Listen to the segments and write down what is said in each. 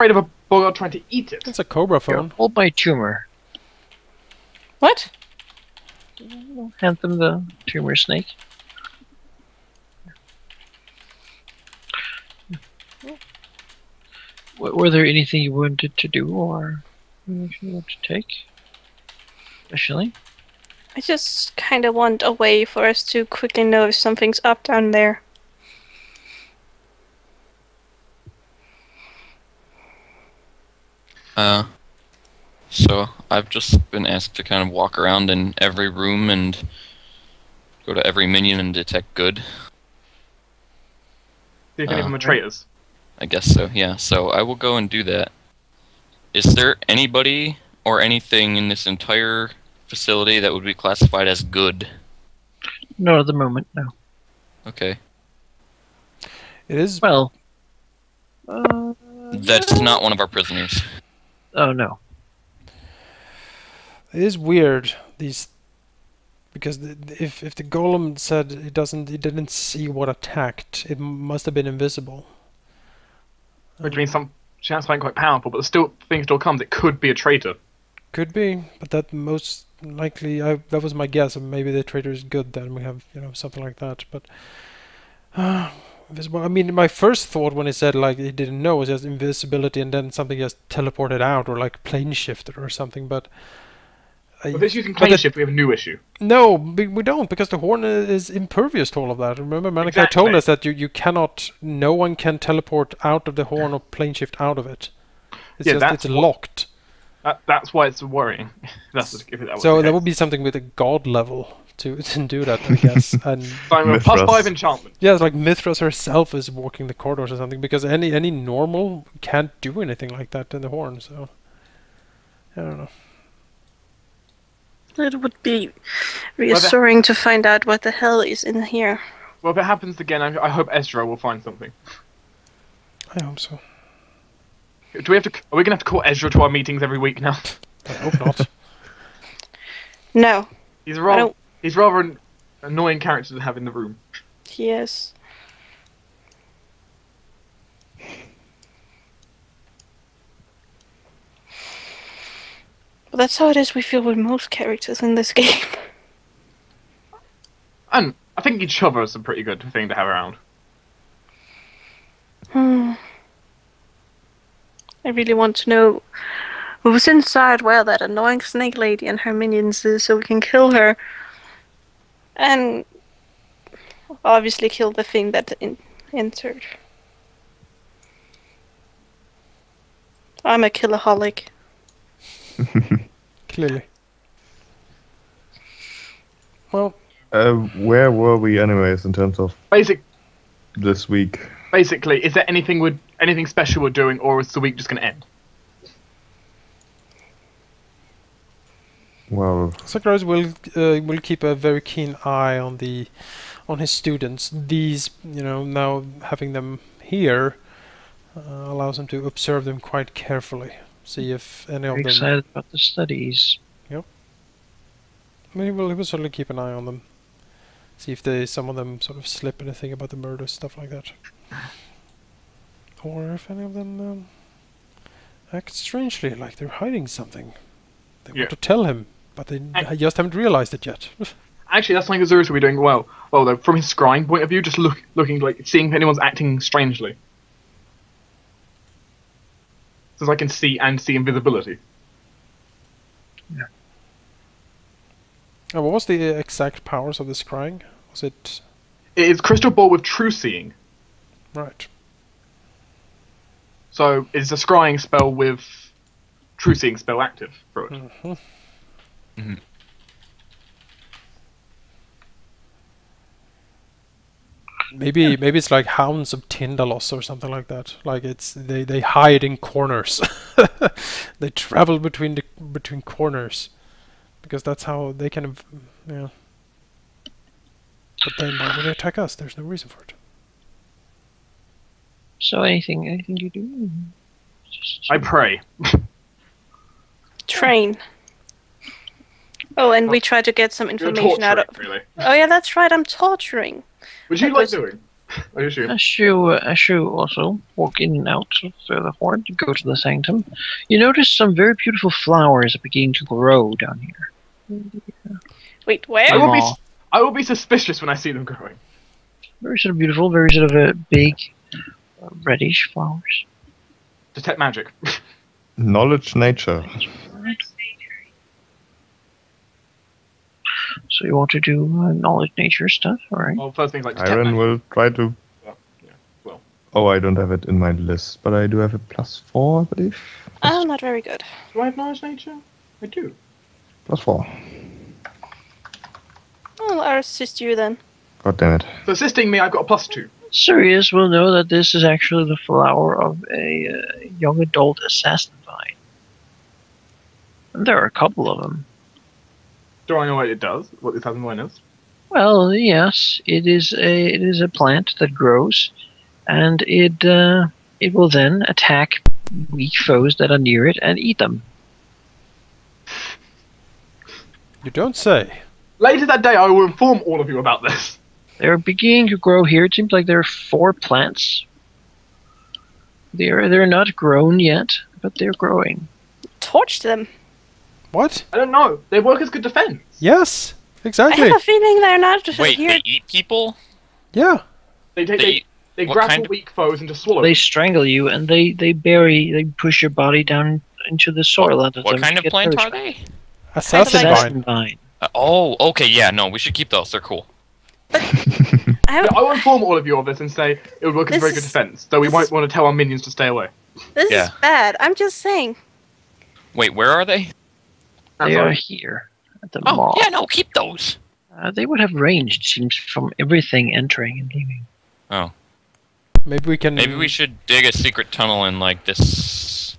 afraid of a boggart trying to eat it. It's a cobra Here, phone. hold my tumor. What? Hand them the tumor snake. Were there anything you wanted to do or anything you want to take? Especially? I just kind of want a way for us to quickly know if something's up down there. So I've just been asked to kind of walk around in every room and go to every minion and detect good. See if any of them are traitors. I guess so, yeah. So I will go and do that. Is there anybody or anything in this entire facility that would be classified as good? Not at the moment, no. Okay. It is. Well, That's not one of our prisoners. oh no. It is weird because if the golem said it didn't see what attacked, it must have been invisible. Which means she has something quite powerful, but the thing still comes. It could be a traitor. Could be, but that most likely that was my guess. Maybe the traitor is good. Then we have something like that. But invisible. I mean, my first thought when he said like he didn't know was just invisibility, and then something just teleported out or like plane shifted or something. But If it's using plane shift, we have a new issue. no, we don't, because the horn is impervious to all of that. Remember, Malachi told us that you cannot, no one can teleport out of the horn or plane shift out of it. It's it's locked. That's why it's worrying. So that would be something with a god level to do that, I guess. And +5 enchantment. Yeah, it's like Mithras herself is walking the corridors or something, because any normal can't do anything like that in the horn. So I don't know. It would be reassuring to find out what the hell is in here. Well, if it happens again, I hope Ezra will find something. I hope so. Do we have to? Are we gonna have to call Ezra to our meetings every week now? I hope not. No. He's rather an annoying character to have in the room. Yes. Well, that's how it is. We feel with most characters in this game. And I think each other is a pretty good thing to have around. I really want to know who's inside where that annoying snake lady and her minions is, so we can kill her. And obviously kill the thing that entered. I'm a killaholic. Clearly. Well, where were we anyways in terms of this week? Basically, is there anything special we're doing, or is the week just going to end? Well, Zacharias will keep a very keen eye on his students. These, now having them here allows him to observe them quite carefully. See if any of them. Excited about the studies. Yep. I mean, he will certainly keep an eye on them. See if some of them sort of slip anything about the murder, stuff like that. Or if any of them act strangely, like they're hiding something. They want to tell him, but they just haven't realized it yet. Actually, that's something Azurus will be doing well. Well, though, from his scrying point of view, just looking like seeing if anyone's acting strangely. So I can see invisibility. Yeah. What was the exact powers of the scrying? Was it? It is crystal ball with true seeing. Right. So it's a scrying spell with true seeing spell active for it. Mm-hmm. Mm-hmm. Maybe it's like Hounds of Tyndalos or something like that. Like they hide in corners. They travel between corners, because that's how they kind of But then why would they attack us? There's no reason for it. So anything you do? I pray. Train. Oh, and we try to get some information out of. Really. Oh yeah, that's right. I'm torturing. Would you like doing? I assume. As you also walk in and out of the horde, go to the sanctum, you notice some very beautiful flowers are beginning to grow down here. Wait, where? I will be suspicious when I see them growing. Very sort of beautiful, very sort of big, reddish flowers. Detect magic. Knowledge nature. So you want to do knowledge nature stuff, alright? Well, first things like detect Iron magic. will try to. Well. Oh, I don't have it in my list, but I do have a +4, I believe. I'm not very good. Do I have knowledge nature? I do. +4. Well, I'll assist you then. God damn it. So assisting me, I've got a +2. Sirius will know that this is actually the flower of a young adult assassin vine. And there are a couple of them. Do I know what it does? What this has in mind is? Well, yes, it is a plant that grows, and it will then attack weak foes that are near it and eat them. You don't say. Later that day, I will inform all of you about this. They're beginning to grow here. It seems like there are 4 plants. They're not grown yet, but they're growing. Torch them. What? I don't know. They work as good defense. Yes, I exactly. have a feeling they're not just Wait, here. they eat people? Yeah. They What grapple kind of- weak foes and just swallow They them. strangle you and they push your body down into the soil. What kind of plant are they? Assassin like- vine. Assassin vine. Oh, okay, yeah, no, we should keep those. They're cool. I have, I will inform all of you of this and say it would work as This very good is- defense, though we this might is- want to tell our minions to stay away. this Yeah. is bad. I'm just saying. Wait, where are they? They Sorry. are here at the Oh, mall. yeah, no, keep those. They would have range, it seems, from everything entering and leaving. Oh, Maybe we can. maybe we should dig a secret tunnel in like this.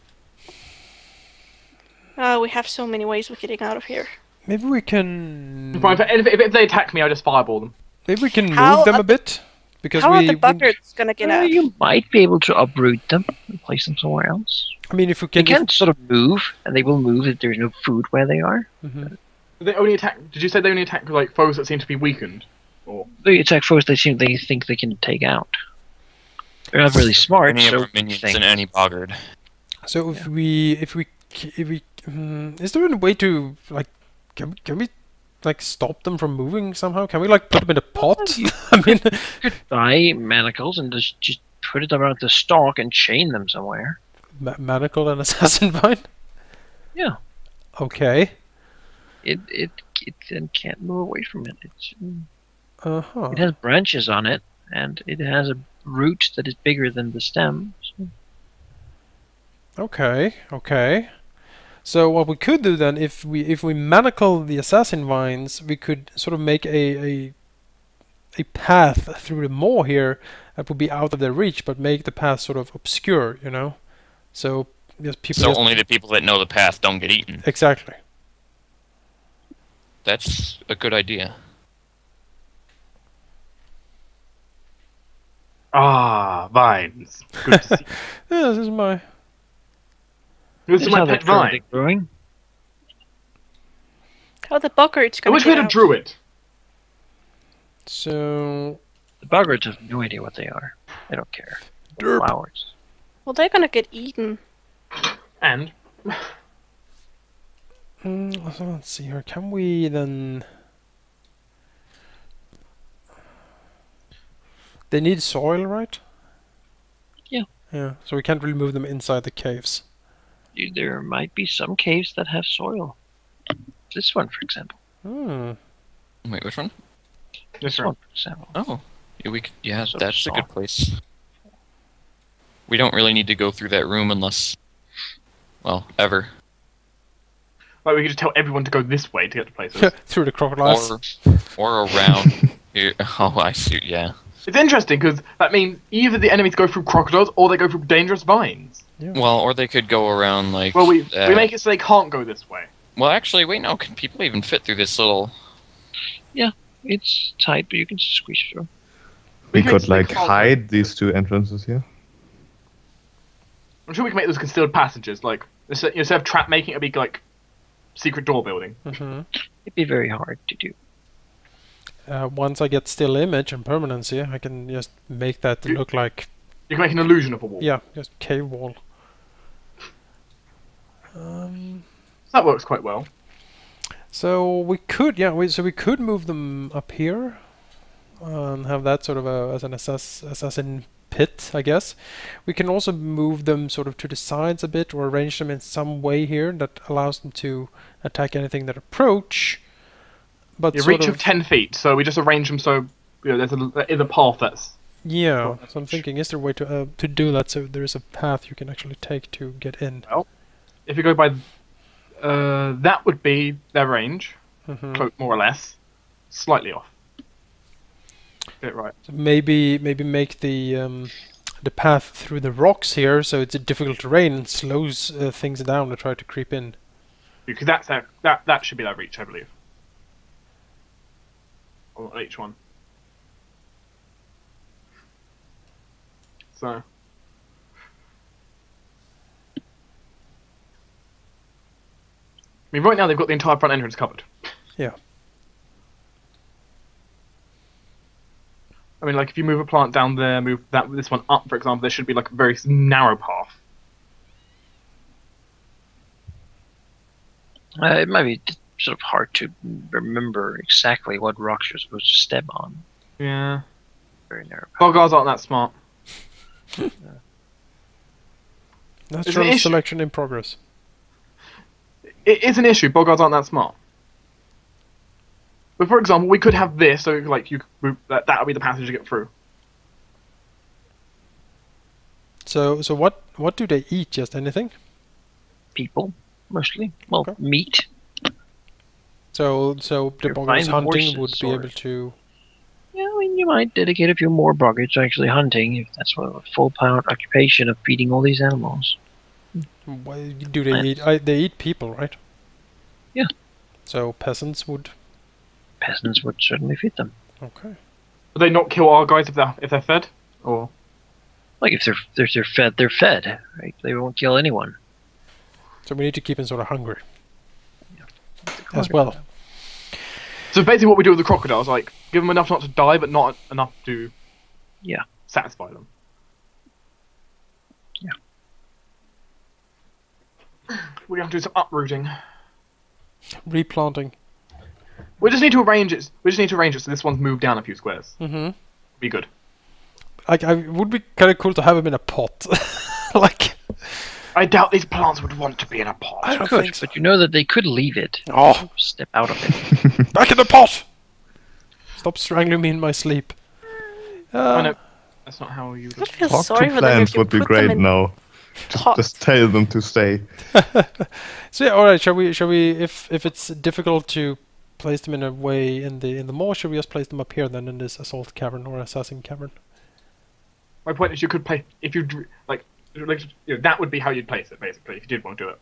Oh, we have so many ways of getting out of here. Maybe we can. Fine, if they attack me, I just fireball them. Maybe we can How move them are a bit, because How we. are the buckets gonna get out? You might be able to uproot them and place them somewhere else. I mean, if we They can. can sort of move, and they will move if there's no food where they are. Mhm. They only attack. Did you say they only attack like foes that seem to be weakened? Or They attack foes they think they can take out. They're not really smart, Any so of our minions think- in any boggard. So if we is there a way to like can we like stop them from moving somehow? Can we like put them in a pot? I mean, you could buy manacles and just put it around the stalk and chain them somewhere. manacle and assassin vine. Yeah. Okay. It then can't move away from it. Uh-huh. It has branches on it, and it has a root that is bigger than the stem. So Okay. Okay. So what we could do then, if we manacle the assassin vines, we could sort of make a path through the moor here that would be out of their reach, but make the path sort of obscure, you know. So just people. So just- only the people that know the path don't get eaten. Exactly. That's a good idea. ah, vines. Good to see. Yeah, this is my. This is my how they're pet vine. currently growing. How are the buckets I gonna wish we get had a out? druid. So. The buggards have no idea what they are. They don't care. They're Derp. flowers. Well, they're gonna get eaten. And So let's see here. Can we then? They need soil, right? Yeah. Yeah. So we can't really move them inside the caves. There might be some caves that have soil. This one, for example. Hmm. Wait, which one? This one, for example. Oh, yeah, we could. Yeah, So that's a good soft. place. We don't really need to go through that room unless, well, ever. like we could just tell everyone to go this way to get to places. Through the crocodiles. Or around here. Oh, I see. Yeah. It's interesting because that means either the enemies go through crocodiles or they go through dangerous vines. Well, or they could go around like. Well, we that. make it so they can't go this way. Well, actually, wait. No, can people even fit through this little? It's tight, but you can squeeze through. We can could actually like call hide these 2 entrances here. I'm sure we can make those concealed passages. Like instead of trap making, it'd be like secret door building. Mm-hmm. It'd be very hard to do. once I get still image and permanency, I can just make that look like You can make an illusion of a wall. just cave wall. That works quite well. So we could, we could move them up here and have that sort of as an assassin pit, I guess. We can also move them sort of to the sides a bit, or arrange them in some way here that allows them to attack anything that approach. But reach of 10 feet, so we just arrange them so there is a path that's... Yeah, so I'm thinking, is there a way to do that so there is a path you can actually take to get in? Well, if you go by... that would be their range, more or less. Slightly off. Get it right. So maybe make the path through the rocks here, so it's a difficult terrain and slows things down to try to creep in. Because that should be their reach, I believe. On each one. So. I mean, right now they've got the entire front entrance covered. Yeah. I mean, like, if you move a plant down there, move this one up, for example, there should be, like, a very narrow path. It might be sort of hard to remember exactly what rocks you're supposed to step on. Yeah. Very narrow. Boggards aren't that smart. Natural selection in progress. It is an issue. Boggards aren't that smart. But for example, we could have this, so like that would be the passage to get through. So what do they eat? Just anything? People, mostly. Well, Okay. meat. So the boggards hunting would be able to. Yeah, I mean, you might dedicate a few more boggards to actually hunting, if that's what a full-pound occupation of feeding all these animals. Why do they eat? They eat people, right? Yeah. So peasants would. Peasants would certainly feed them. Okay. Would they not kill our guys if they're fed? Or Like if they're fed, they're fed, right? They won't kill anyone. So we need to keep them sort of hungry. As well. so basically, what we do with the crocodiles, like give them enough not to die, but not enough to satisfy them. Yeah. We have to do some uprooting. Replanting. We just need to arrange it. So this one's moved down a few squares. Mm-hmm. Be good. It would be kind of cool to have them in a pot. Like. I doubt these plants would want to be in a pot. I don't Could, think so. but you know that they could leave it. Oh, Step out of it. back in the pot! Stop strangling me in my sleep. I know. That's not how you. I feel Talk sorry to for them plants if you would be put great them in now. pots. Just tell them to stay. So yeah, all right. Shall we? If it's difficult to place them in a way in the mall, should we just place them up here then in this assault cavern or assassin cavern? My point is, you could play if you that would be how you'd place it basically if you did want to do it.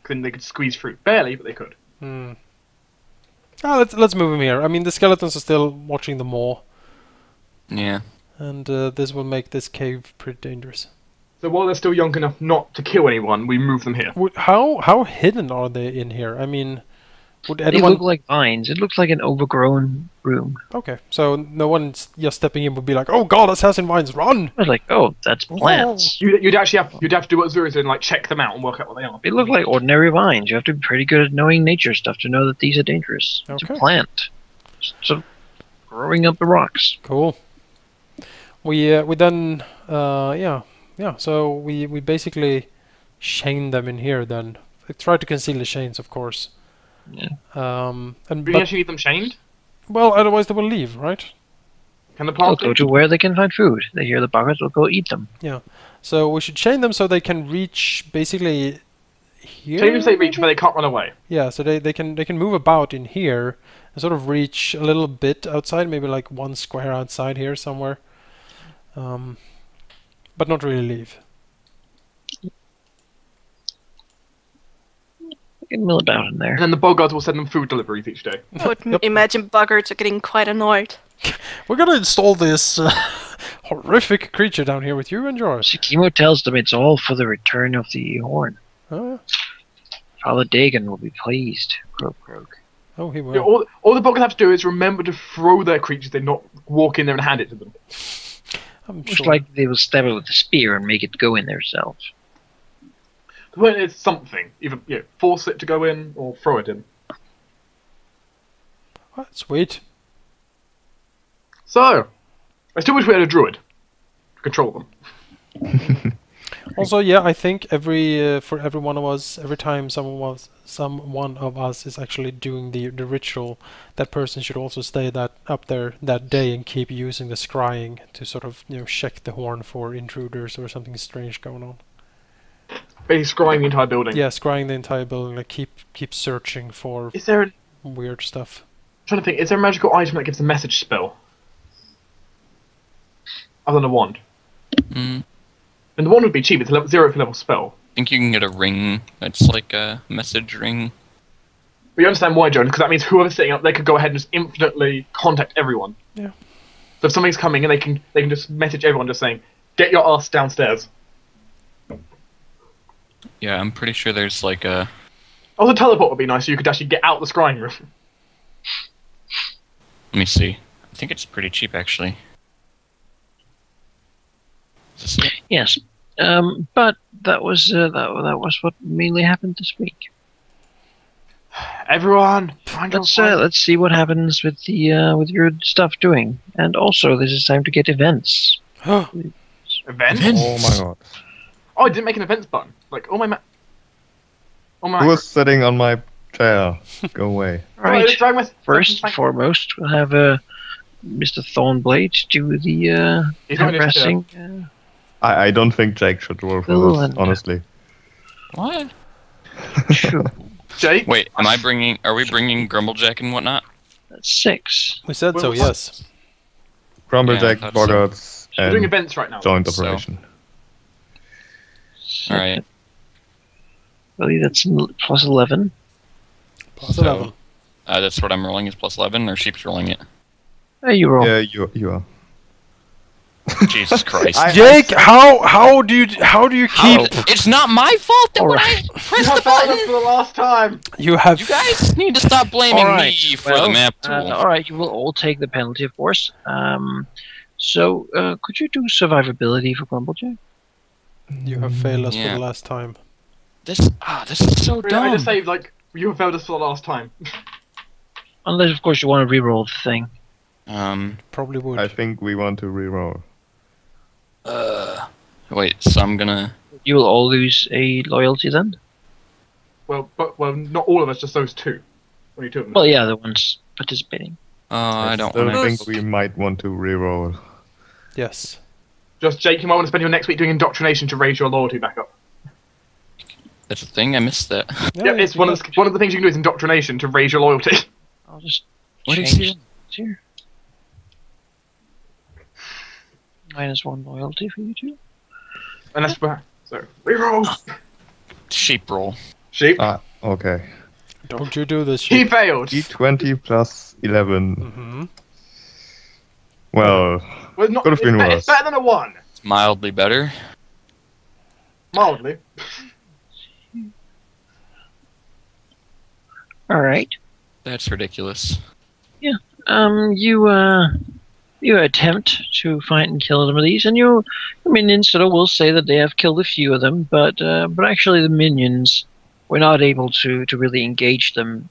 Then they could squeeze through, barely, but they could. Hmm. Let's move them here. I mean, the skeletons are still watching the mall, Yeah. and this will make this cave pretty dangerous. So while they're still young enough not to kill anyone, we move them here. How hidden are they in here? I mean, would They anyone? look like vines. It looks like an overgrown room. Okay, so no one just stepping in would be like, "Oh God, assassin vines, run!" I was like, oh, that's plants. You'd actually have to do what Zura did and like check them out and work out what they are. They look like ordinary vines. You have to be pretty good at knowing nature stuff to know that these are dangerous. It's Okay. a plant. So growing up the rocks. Cool. We then So we basically chain them in here. Then try to conceal the chains, of course. Yeah. Do you But actually need them chained? well, otherwise they will leave, right? Can the They'll plants go to where they can find food. They hear the boggards will go eat them. So we should chain them so they can reach basically here. So even if they reach, maybe? but they can't run away. Yeah, so they can move about in here and sort of reach a little bit outside, maybe like one square outside here somewhere, but not really leave. They can mill about in there. And then the boggards will send them food deliveries each day. I would Yep. imagine buggards are getting quite annoyed. We're gonna install this horrific creature down here with you and yours. Shikimo tells them it's all for the return of the horn. Oh, Father Dagon will be pleased. Croak, croak. Oh, he You know, will. all the Boggers have to do is remember to throw their creatures. They not walk in there and hand it to them. I'm It's sure. like they will stab it with a spear and make it go in themselves. When it's something, either force it to go in or throw it in. Oh, sweet. So, I still wish we had a druid to control them. Also, yeah, I think for every one of us, every time someone of us is actually doing the ritual, that person should also stay up there that day and keep using the scrying to sort of check the horn for intruders or something strange going on. Basically, scrying the entire building. Yeah, scrying the entire building, like keep searching for Is there? weird stuff. I'm trying to think. Is there a magical item that gives a message spell? Other than a wand. Mm. And the wand would be cheap. It's a 0 for level spell. I think you can get a ring that's like a message ring. But you understand why, John? Because that means whoever's sitting up, they could go ahead and just infinitely contact everyone. Yeah. So if something's coming, and they can just message everyone, just saying, "Get your ass downstairs." Yeah, I'm pretty sure there's like a... Also, teleport would be nice, so you could actually get out the scrying room. Let me see. I think it's pretty cheap, actually. Is this it? Yes, but that was what mainly happened this week. Everyone, find your Let's see what happens with the with your stuff doing, and also this is time to get events. events. Oh my god. Oh, I didn't make an events button. Like, oh my. Who was sitting on my chair? Go away. All right. First First, and foremost, we'll have Mr. Thornblade do the He's not in his chair. harassing. I don't think Jake should roll for Cool, this, and- honestly. What? True. Jake. Wait, are we bringing Grumblejack and whatnot? That's 6. We said so, Well, yes. Grumblejack, I thought Boggarts, We're doing and events right now. joint So- operation. Alright. I believe that's plus 11. Plus So- 11. That's what I'm rolling is plus 11, or Sheep's rolling it? You roll. Yeah, you are. Jesus Christ. Jake, how do you keep? It's not my fault that when I You press have the found us button, for the last time. You have you guys need to stop blaming Alright, me for well, the map tool. Alright, you will all take the penalty, of course. So, could you do survivability for Grumblejack? you have failed us for Yeah. the last time. This is so I dumb. just saved like you have failed us for the last time. Unless, of course, you want to reroll the thing. Probably would. I think we want to reroll. Wait, so I'm gonna... You will all lose a loyalty then? Well, not all of us, just those two. Only two of them. Well, yeah, the ones participating. I don't still want think we might want to reroll. Yes. Just Jake, you might want to spend your next week doing indoctrination to raise your loyalty back up. That's a thing, I missed that. Yeah, it's one of the things you can do is indoctrination to raise your loyalty. I'll just What is change it? this here. -1 loyalty for you two. And that's where. So reroll. Sheep roll. Sheep. Ah, okay. Don't you do this He shit. failed. D20 plus 11. Mm-hmm. Well, Well, not, Could have been it's worse. better than a 1. It's mildly better. Mildly. All right. That's ridiculous. You attempt to find and kill some of these, and your minions sort of will say that they have killed a few of them, but actually the minions were not able to really engage them.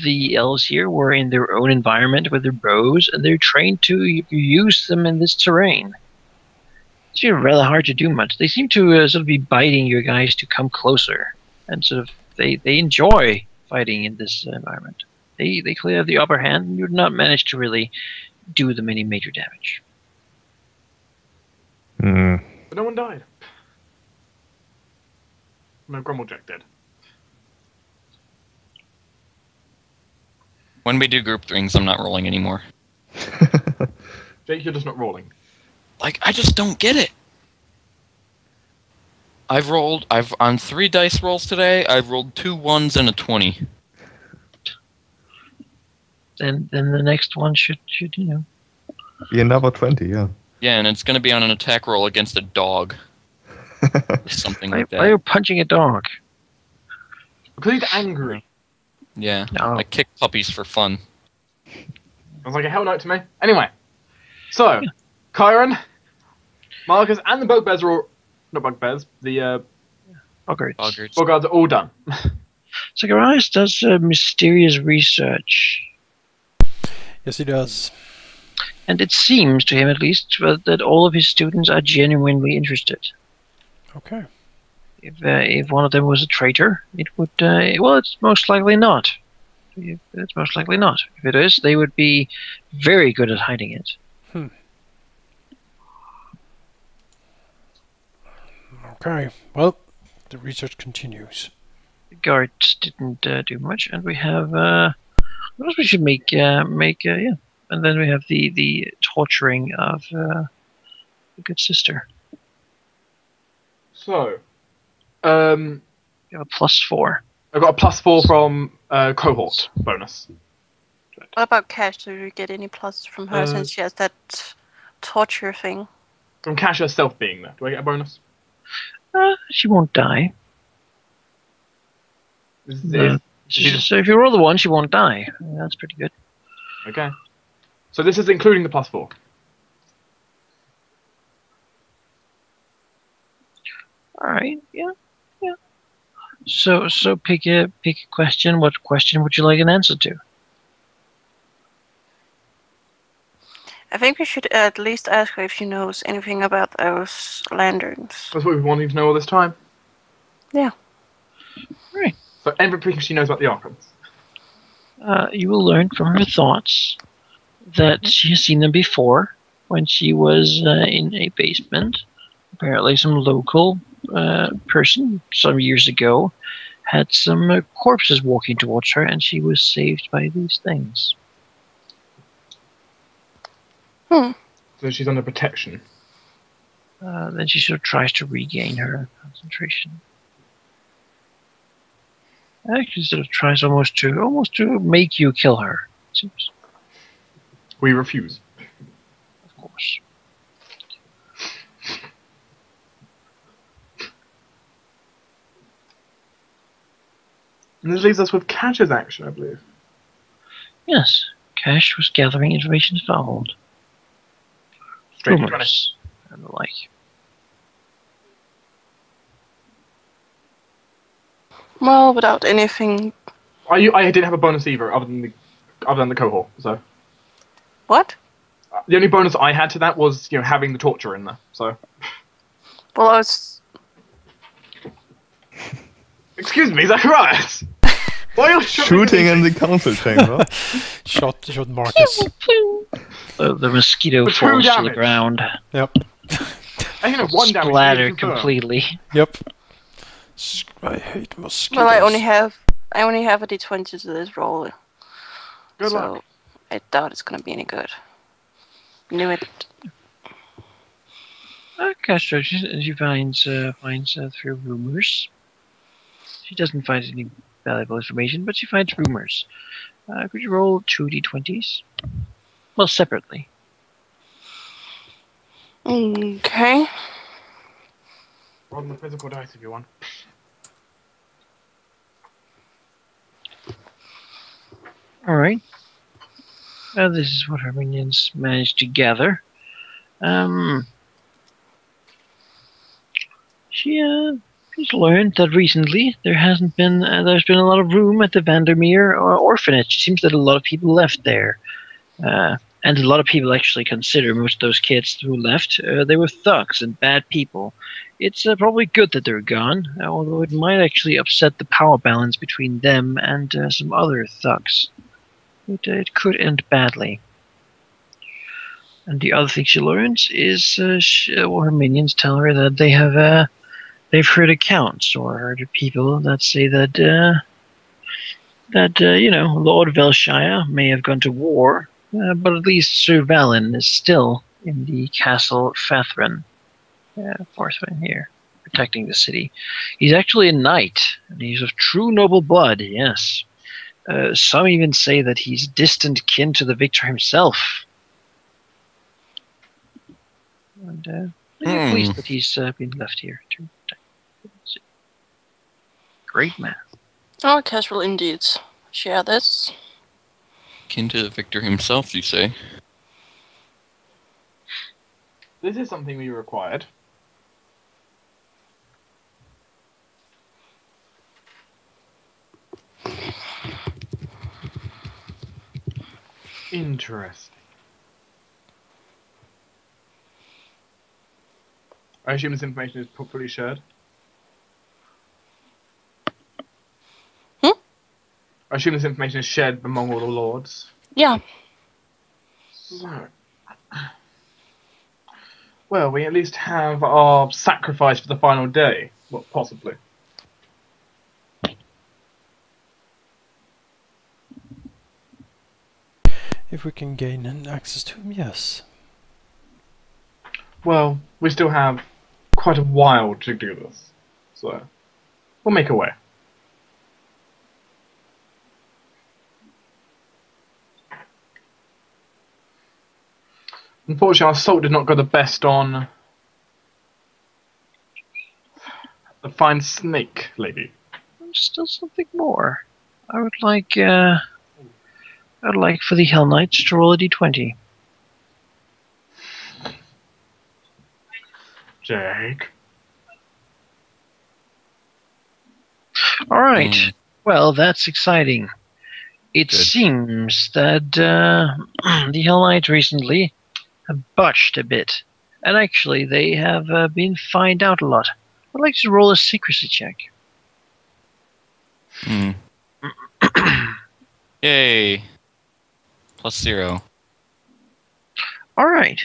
The elves here were in their own environment with their bows, and they're trained to use them in this terrain. It's rather hard to do much. They seem to sort of be biting your guys to come closer, and sort of they enjoy fighting in this environment. They clearly have the upper hand, and you did not manage to really do them any major damage. hmm. But no one died. No, Grumblejack did. When we do group things, I'm not rolling anymore. Jake, you're just not rolling. Like, I just don't get it. I've on 3 dice rolls today, I've rolled 2 1s and a 20. Then the next one should Be another 20, yeah. Yeah, and it's gonna be on an attack roll against a dog. Something like Why are that. you punching a dog? Because he's angry. Yeah, No. I kick puppies for fun. Sounds like a hell no to me. Anyway, so Kyron, Marcus, and the bugbears are all not bugbears. The Boggarts. Boggards are all done. Zacharias does mysterious research, Yes, he does. and it seems to him, at least, that all of his students are genuinely interested. Okay. If one of them was a traitor, it would. Well, it's most likely not. It's most likely not. If it is, they would be very good at hiding it. Okay. Well, the research continues. The guards didn't do much, and we have. What else we should make? Yeah, and then we have the torturing of the good sister. So, You have a +4. I've got a +4 from cohort bonus. What about Cash? Do you get any pluses from her since she has that torture thing? From Cash herself being there, do I get a bonus? She won't die. Is- So if you roll the 1, she won't die. That's pretty good. okay. So this is including the +4. All right. Yeah. So pick a question. What question would you like an answer to? I think we should at least ask her if she knows anything about those lanterns. That's what we've wanted to know all this time. Yeah. Right. So everything she knows about the Arkhams. You will learn from her thoughts that she has seen them before when she was in a basement. Apparently, some local person some years ago had some corpses walking towards her, and she was saved by these things. So she's under protection. Then she sort of tries to regain her concentration. Actually, sort of tries almost to make you kill her. It seems, We refuse. of course. And this leaves us with Cash's action, I believe. Yes, Cash was gathering information found. Straight Rumors and the like. Well, without anything. I didn't have a bonus either, other than the cohort. So What? the only bonus I had to that was having the torture in there. So Well, I was. excuse me, Zacharias. Why are you Shooting in the council chamber. Shot Marcus. The mosquito For 2 falls to the damage. ground. Yep. I think 1 damage. Splatter confirmed. completely. Yep. I hate mosquitoes. Well, I only have a d20 to this roll, Good so luck. I doubt it's gonna be any good. Knew it. Cash she finds through rumors. She doesn't find any valuable information, but she finds rumors. Could you roll 2 d20s? Well, separately. Okay. Roll the physical dice if you want. All right. This is what her minions managed to gather. She's learned that recently there's been a lot of room at the Vandermeer orphanage. It seems that a lot of people left there, and a lot of people actually consider most of those kids who left they were thugs and bad people. It's probably good that they're gone, although it might actually upset the power balance between them and some other thugs. It could end badly. And the other thing she learns is her minions tell her that they've heard accounts or heard people that say that Lord Velshire may have gone to war, but at least Sir Valin is still in the castle Fathrin, Forthwin here, protecting the city. He's actually a knight, and he's of true noble blood. Yes. Some even say that he's distant kin to the victor himself. And they're pleased that he's been left here to protect the city. Great man. Oh, casual indeed. share this. Kin to the victor himself, you say? This is something we required. Interesting. I assume this information is fully shared? Hmm? I assume this information is shared among all the lords? Yeah. So... Well, we at least have our sacrifice for the final day. Well, possibly. If we can gain an access to him, yes. Well, we still have quite a while to do this. So, we'll make a way. Unfortunately, our assault did not go the best on the fine snake lady. Still something more. I would like for the Hell Knights to roll a d20. Jake. All right. Well, that's exciting. It Good. seems that the Hell Knights recently have botched a bit, and actually they have been fined out a lot. I'd like to roll a secrecy check. Yay! +0. All right.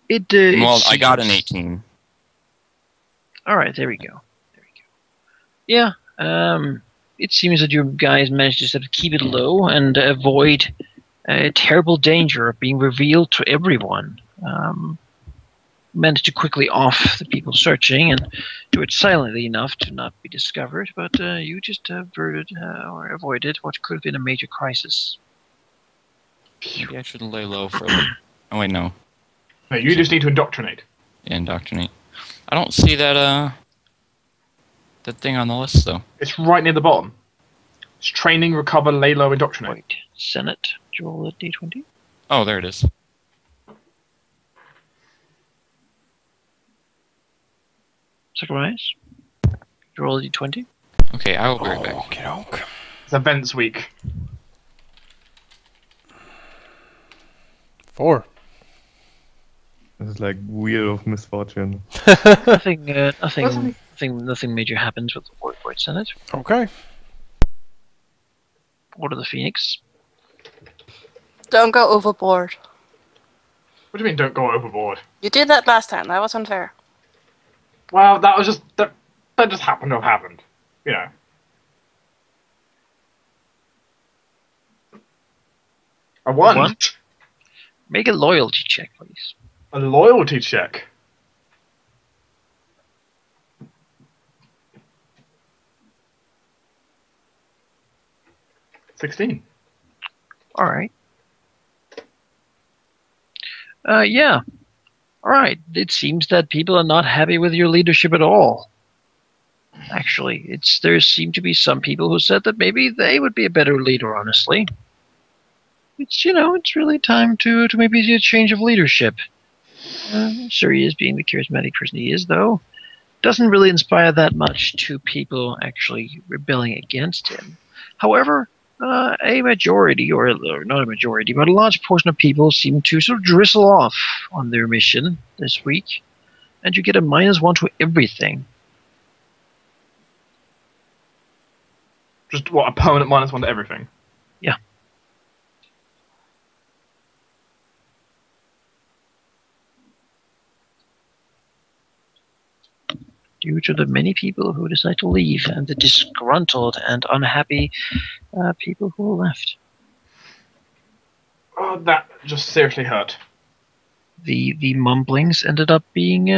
Well, It I got an seems- 18. All right, there we go. Yeah. It seems that you guys managed to sort of keep it low and avoid terrible danger of being revealed to everyone. Managed to quickly off the people searching and do it silently enough to not be discovered, but you just averted or avoided what could have been a major crisis. Maybe I shouldn't lay low for a little. Oh wait, no. No, you just need to indoctrinate. Yeah, indoctrinate. I don't see that that thing on the list though. It's right near the bottom. It's training, recover, lay low, indoctrinate. Wait, Senate, did you roll a d20? Oh, there it is. Zacharias, did you roll a d20? Okay, I will be right back. Okey-doke. It's events week. 4. This is like wheel of misfortune. Nothing major happens with the Void Senate. Okay. Order the Phoenix. Don't go overboard. What do you mean don't go overboard? You did that last time. That was unfair. Well, that was just... That just happened to have happened. You know. I won. Won? Make a loyalty check, please. A loyalty check. $16. All right. Yeah. All right. It seems that people are not happy with your leadership at all. Actually, there seem to be some people who said that maybe they would be a better leader. Honestly, it's really time to maybe see a change of leadership. Sure, he is being the charismatic person he is, though. Doesn't really inspire that much to people actually rebelling against him. However, a majority, or not a majority, but a large portion of people seem to sort of drizzle off on their mission this week, and you get a -1 to everything. Just what, a permanent -1 to everything? Yeah. Due to the many people who decide to leave and the disgruntled and unhappy people who left. Oh, that just seriously hurt. The mumblings ended up being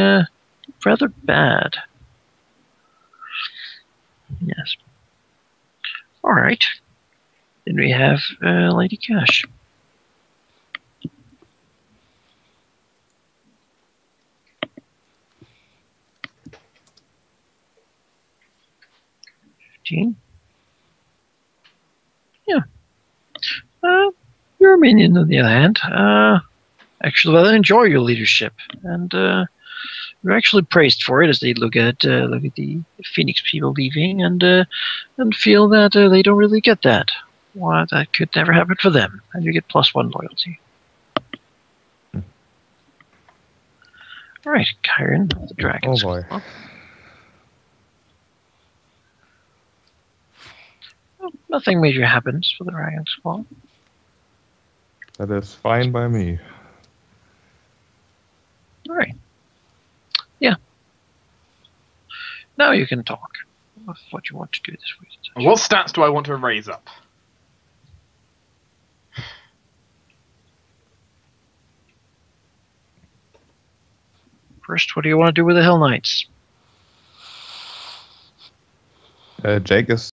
rather bad. Yes. All right. Then we have Lady Cash. Jean? Yeah, Your minion, on the other hand, actually rather enjoy your leadership, and you're actually praised for it as they look at the Phoenix people leaving, and feel that they don't really get that. Well, that could never happen for them, and you get +1 loyalty. All right, Kyron of the Dragon's Oh boy. Claw. Well, nothing major happens for the Dragon's Claw. That is fine by me. All right. Yeah. Now you can talk of what you want to do this week. What stats do I want to raise up? First, what do you want to do with the Hell Knights? Jake is